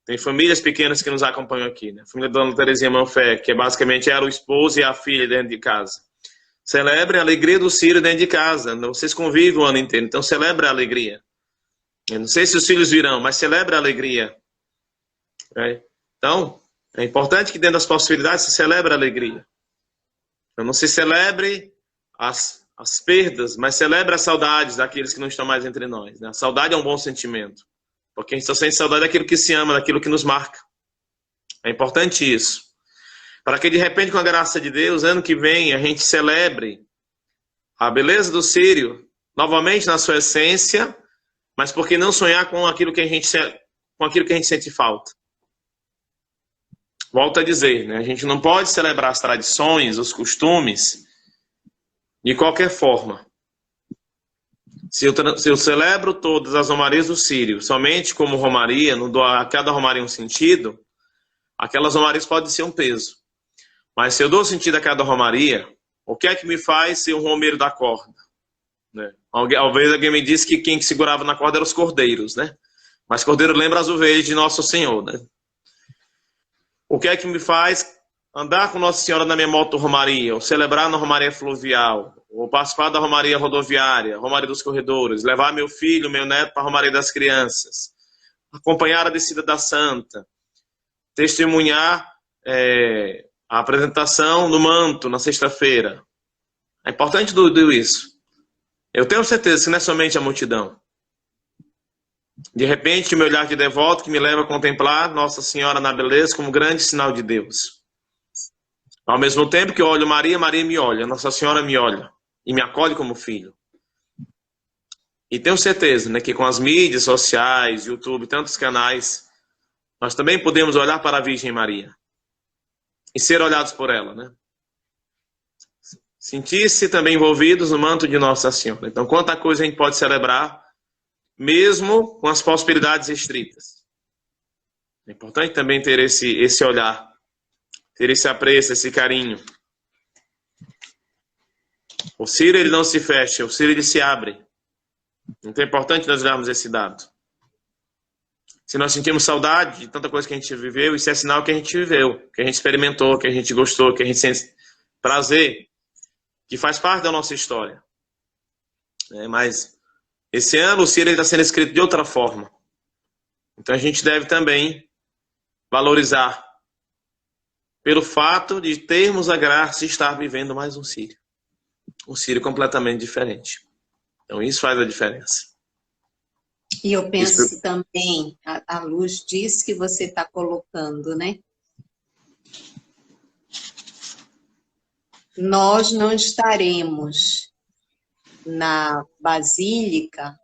Tem famílias pequenas que nos acompanham aqui, né? A família da Dona Terezinha Manfé, que basicamente era o esposo e a filha dentro de casa. Celebre a alegria do sírio dentro de casa. Vocês convivem o ano inteiro, então celebre a alegria. Eu não sei se os filhos virão, mas celebre a alegria. Então, é importante que dentro das possibilidades se celebre a alegria. Então, não se celebre as perdas, mas celebre as saudades daqueles que não estão mais entre nós. Né? A saudade é um bom sentimento. Porque a gente só sente saudade daquilo que se ama, daquilo que nos marca. É importante isso. Para que, de repente, com a graça de Deus, ano que vem, a gente celebre a beleza do sírio, novamente na sua essência, mas por que não sonhar com aquilo que a gente sente falta? Volto a dizer, né? A gente não pode celebrar as tradições, os costumes, de qualquer forma. Se eu celebro todas as romarias do sírio somente como romaria, não dou a cada romaria um sentido, aquelas romarias podem ser um peso. Mas se eu dou sentido a cada romaria, o que é que me faz ser um romeiro da corda? Né? Talvez alguém me disse que quem segurava na corda eram os cordeiros, né? Mas cordeiro lembra as ovelhas de Nosso Senhor, né? O que é que me faz andar com Nossa Senhora na minha moto-romaria, ou celebrar na romaria fluvial, ou participar da romaria rodoviária, romaria dos corredores, levar meu filho, meu neto para a romaria das crianças, acompanhar a descida da Santa, testemunhar a apresentação do manto na sexta-feira. É importante tudo isso. Eu tenho certeza que não é somente a multidão. De repente, o meu olhar de devoto que me leva a contemplar Nossa Senhora na beleza como grande sinal de Deus. Ao mesmo tempo que eu olho Maria, Maria me olha, Nossa Senhora me olha e me acolhe como filho. E tenho certeza, né, que com as mídias sociais, YouTube, tantos canais, nós também podemos olhar para a Virgem Maria e ser olhados por ela, né? Sentir-se também envolvidos no manto de Nossa Senhora. Então, quanta coisa a gente pode celebrar, mesmo com as possibilidades restritas. É importante também ter esse olhar ter esse apreço, esse carinho. O Círio, ele não se fecha, o Círio, ele se abre. Então é importante nós olharmos esse dado. Se nós sentimos saudade de tanta coisa que a gente viveu, isso é sinal que a gente viveu, que a gente experimentou, que a gente gostou, que a gente sente prazer, que faz parte da nossa história. Mas esse ano o Círio está sendo escrito de outra forma. Então a gente deve também valorizar pelo fato de termos a graça de estar vivendo mais um Círio. Um Círio completamente diferente. Então isso faz a diferença. E eu penso também, a luz disso que você está colocando, né? Nós não estaremos na Basílica,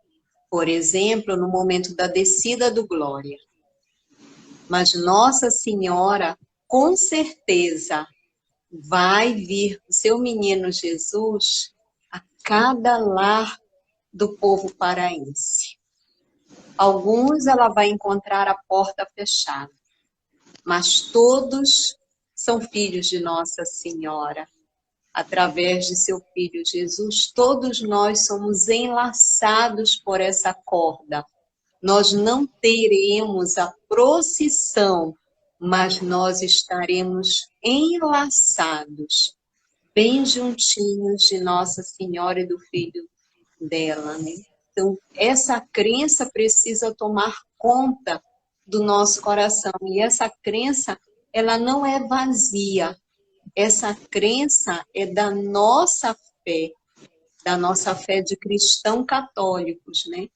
por exemplo, no momento da descida do Glória. Mas Nossa Senhora, com certeza, vai vir o seu menino Jesus a cada lar do povo paraense. Alguns ela vai encontrar a porta fechada, mas todos são filhos de Nossa Senhora. Através de seu Filho Jesus, todos nós somos enlaçados por essa corda. Nós não teremos a procissão, mas nós estaremos enlaçados, bem juntinhos de Nossa Senhora e do Filho dela, né? Então, essa crença precisa tomar conta do nosso coração. E essa crença, ela não é vazia. Essa crença é da nossa fé de cristão católicos, né?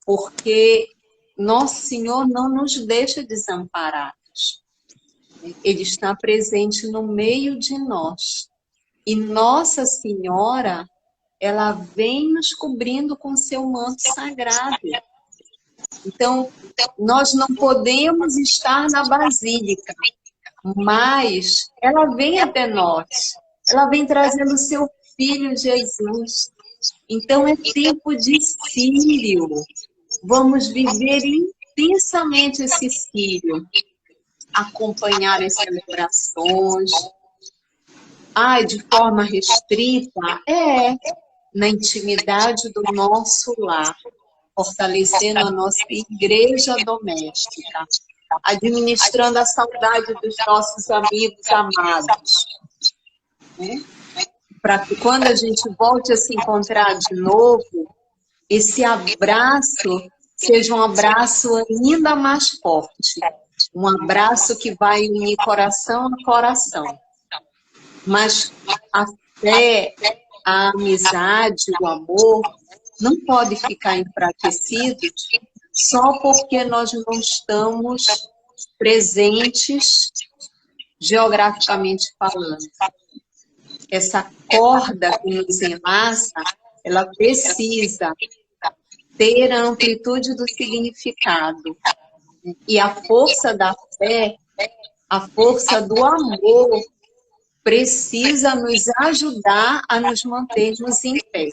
Porque Nosso Senhor não nos deixa desamparados. Ele está presente no meio de nós. E Nossa Senhora, ela vem nos cobrindo com seu manto sagrado. Então, nós não podemos estar na Basílica, mas ela vem até nós. Ela vem trazendo o seu Filho Jesus. Então, é tempo de Círio. Vamos viver intensamente esse Círio. Acompanhar as celebrações. De forma restrita? Na intimidade do nosso lar, fortalecendo a nossa igreja doméstica, administrando a saudade dos nossos amigos amados, né? Para que quando a gente volte a se encontrar de novo, esse abraço seja um abraço ainda mais forte, um abraço que vai unir coração a coração. Mas a fé, a amizade, o amor, não pode ficar enfraquecidos só porque nós não estamos presentes geograficamente falando. Essa corda que nos enlaça, ela precisa ter a amplitude do significado. E a força da fé, a força do amor, precisa nos ajudar a nos mantermos em pé.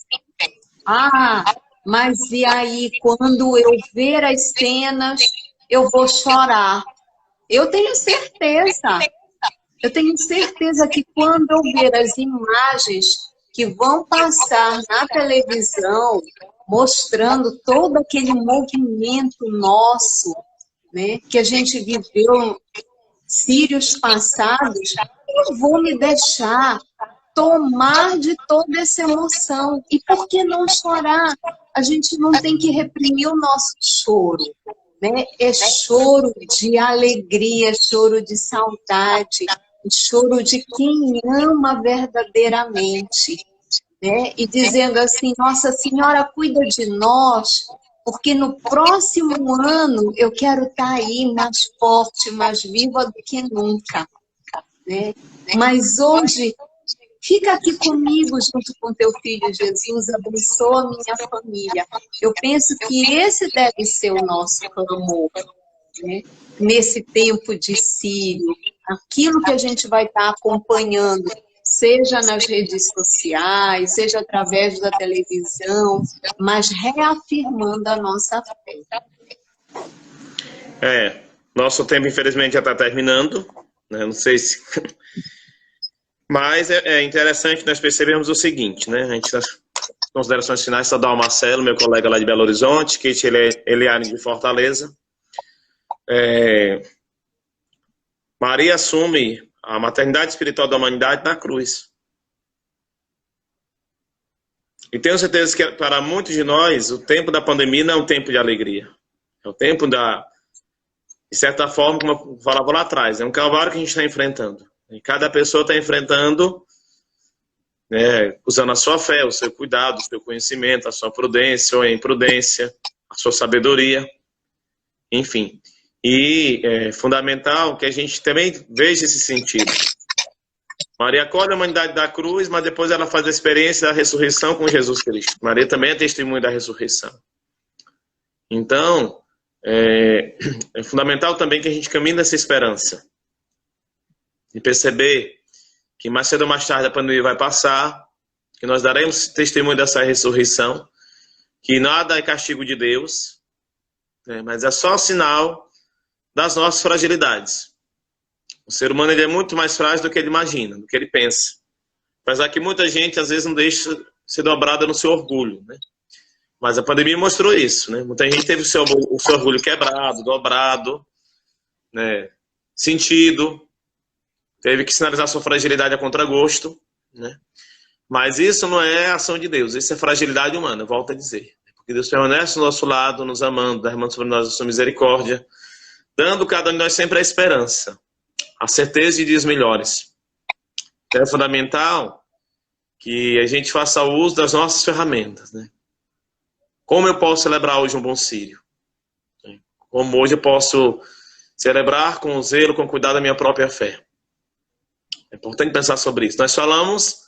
Mas e aí, quando eu ver as cenas, eu vou chorar. Eu tenho certeza que quando eu ver as imagens que vão passar na televisão, mostrando todo aquele movimento nosso, né, que a gente viveu círios passados, eu vou me deixar tomar de toda essa emoção. E por que não chorar? A gente não tem que reprimir o nosso choro, né? É choro de alegria, choro de saudade, choro de quem ama verdadeiramente, né? E dizendo assim, Nossa Senhora, cuida de nós, porque no próximo ano eu quero estar aí mais forte, mais viva do que nunca, né? Mas hoje, fica aqui comigo junto com teu Filho Jesus, abençoa a minha família. Eu penso que esse deve ser o nosso clamor, né? Nesse tempo de Círio, aquilo que a gente vai estar acompanhando, seja nas redes sociais, seja através da televisão, mas reafirmando a nossa fé. Nosso tempo, infelizmente, já está terminando. né? Não sei se... Mas é interessante nós percebermos o seguinte, né? A gente, nas considerações finais, saudar o Marcelo, meu colega lá de Belo Horizonte, Kate Eliane de Fortaleza. Maria assume a maternidade espiritual da humanidade na cruz. E tenho certeza que para muitos de nós, o tempo da pandemia não é um tempo de alegria. É o tempo de certa forma, como eu falava lá atrás, é um calvário que a gente está enfrentando. E cada pessoa está enfrentando, né, usando a sua fé, o seu cuidado, o seu conhecimento, a sua prudência ou a imprudência, a sua sabedoria, enfim. E é fundamental que a gente também veja esse sentido. Maria acolhe a humanidade da cruz, mas depois ela faz a experiência da ressurreição com Jesus Cristo. Maria também é testemunha da ressurreição. Então, é fundamental também que a gente caminhe nessa esperança. E perceber que mais cedo ou mais tarde a pandemia vai passar, que nós daremos testemunho dessa ressurreição, que nada é castigo de Deus, né, mas é só sinal das nossas fragilidades. O ser humano ele é muito mais frágil do que ele imagina, do que ele pensa. Apesar que muita gente às vezes não deixa ser dobrada no seu orgulho, né? Mas a pandemia mostrou isso, né? Muita gente teve o seu orgulho quebrado, dobrado, né? Sentido. Teve que sinalizar sua fragilidade a contragosto, né? Mas isso não é ação de Deus, isso é fragilidade humana, volto a dizer. Porque Deus permanece do nosso lado, nos amando, derramando sobre nós a sua misericórdia, dando cada um de nós sempre a esperança, a certeza de dias melhores. Então é fundamental que a gente faça uso das nossas ferramentas, né? Como eu posso celebrar hoje um bom Sírio? Como hoje eu posso celebrar com zelo, com cuidado a minha própria fé? É importante pensar sobre isso. Nós falamos,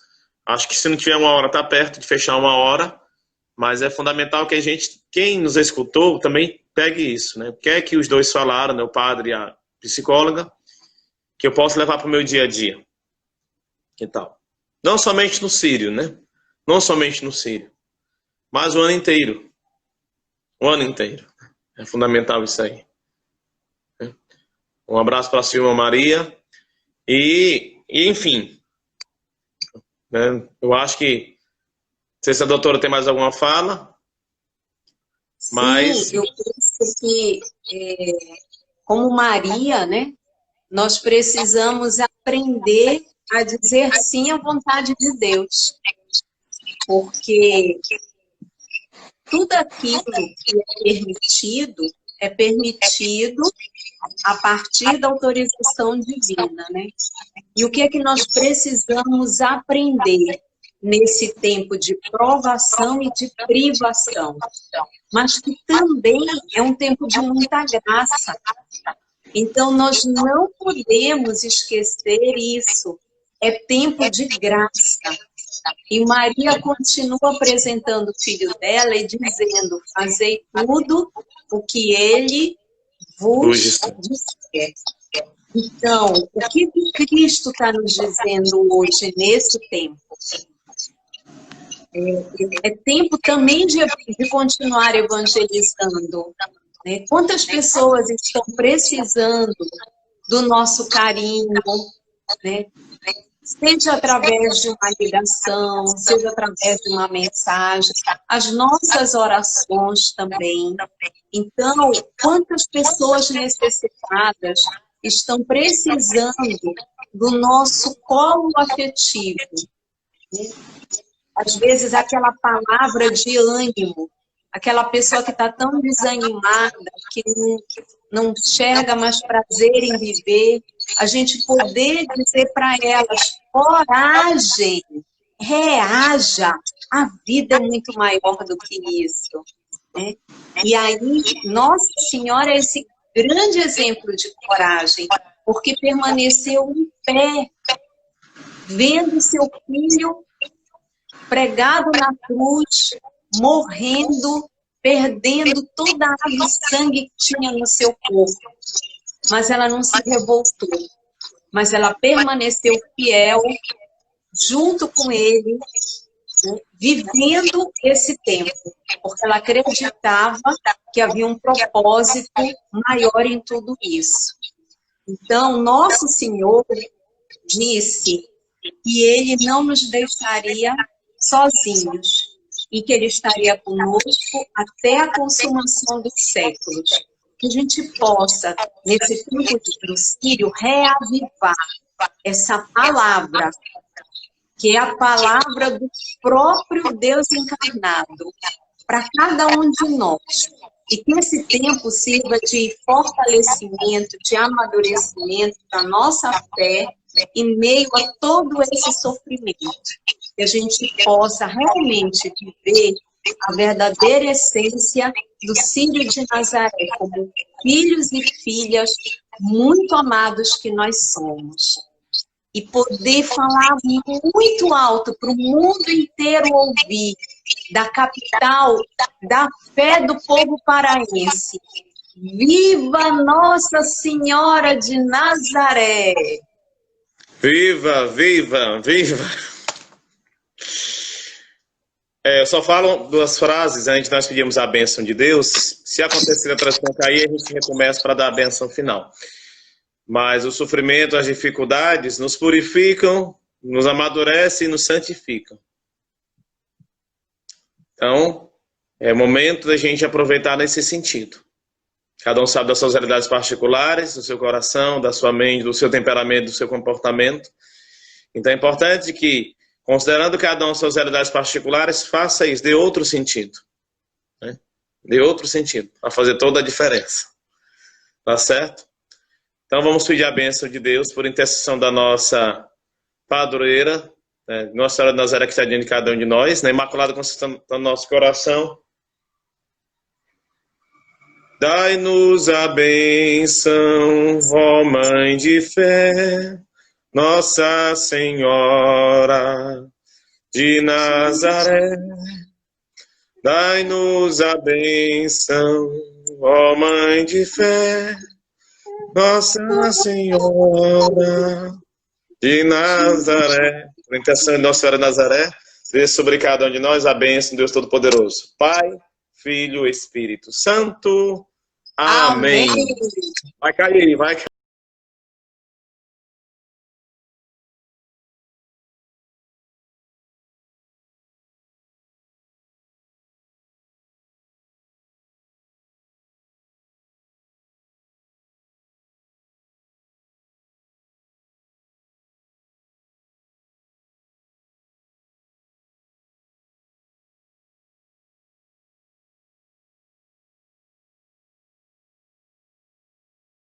acho que se não tiver uma hora, está perto de fechar uma hora, mas é fundamental que a gente, quem nos escutou, também pegue isso, né? O que é que os dois falaram, né? O padre e a psicóloga, que eu posso levar para o meu dia a dia. E tal. Não somente no Sírio, né? Não somente no Sírio, mas o ano inteiro. O ano inteiro. É fundamental isso aí. Um abraço para a Silma Maria. E enfim, né, eu acho que, não sei se a doutora tem mais alguma fala, mas... Sim, eu penso que, como Maria, né, nós precisamos aprender a dizer sim à vontade de Deus, porque tudo aquilo que é permitido a partir da autorização divina, né? E o que é que nós precisamos aprender nesse tempo de provação e de privação? Mas que também é um tempo de muita graça. Então, nós não podemos esquecer isso. É tempo de graça. E Maria continua apresentando o filho dela e dizendo: fazei tudo o que ele vos disser. Então, o que Cristo está nos dizendo hoje, nesse tempo? É tempo também de continuar evangelizando, né? Quantas pessoas estão precisando do nosso carinho, né? Seja através de uma ligação, seja através de uma mensagem, as nossas orações também. Então, quantas pessoas necessitadas estão precisando do nosso colo afetivo, né? Às vezes, aquela palavra de ânimo, aquela pessoa que está tão desanimada, que não enxerga mais prazer em viver, a gente poder dizer para elas: coragem, reaja, a vida é muito maior do que isso, né? E aí, Nossa Senhora é esse grande exemplo de coragem, porque permaneceu em pé, vendo seu filho pregado na cruz, morrendo, perdendo toda a água e sangue que tinha no seu corpo. Mas ela não se revoltou, mas ela permaneceu fiel, junto com ele, né, vivendo esse tempo, porque ela acreditava que havia um propósito maior em tudo isso. Então, nosso Senhor disse que Ele não nos deixaria sozinhos e que Ele estaria conosco até a consumação dos séculos. Que a gente possa, nesse tempo de Crucírio, reavivar essa palavra, que é a palavra do próprio Deus encarnado, para cada um de nós. E que esse tempo sirva de fortalecimento, de amadurecimento da nossa fé em meio a todo esse sofrimento. Que a gente possa realmente viver a verdadeira essência do Círio de Nazaré, como filhos e filhas muito amados que nós somos. E poder falar muito alto para o mundo inteiro ouvir da capital, da fé do povo paraense. Viva Nossa Senhora de Nazaré! Viva, viva, viva! Eu só falo duas frases antes de nós pedirmos a bênção de Deus. Se acontecer a tradução cair, a gente recomeça para dar a bênção final. Mas o sofrimento, as dificuldades nos purificam, nos amadurecem e nos santificam. Então, é momento da gente aproveitar nesse sentido. Cada um sabe das suas realidades particulares, do seu coração, da sua mente, do seu temperamento, do seu comportamento. Então é importante que, considerando cada um as suas realidades particulares, faça isso, dê outro sentido. Né? Dê outro sentido, para fazer toda a diferença. Tá certo? Então vamos pedir a bênção de Deus por intercessão da nossa padroeira, né? Nossa Senhora de Nazaré, que está diante de cada um de nós, na Imaculada Conceição do nosso coração. Dai-nos a bênção, ó Mãe de fé, Nossa Senhora de Nazaré. Dai-nos a bênção, ó Mãe de fé, Nossa Senhora de Nazaré. Por intercessão de Nossa Senhora de Nazaré, desça sobre cada um de nós a bênção de Deus Todo-Poderoso, Pai, Filho e Espírito Santo. Amém. Amém. Vai cair, vai cair.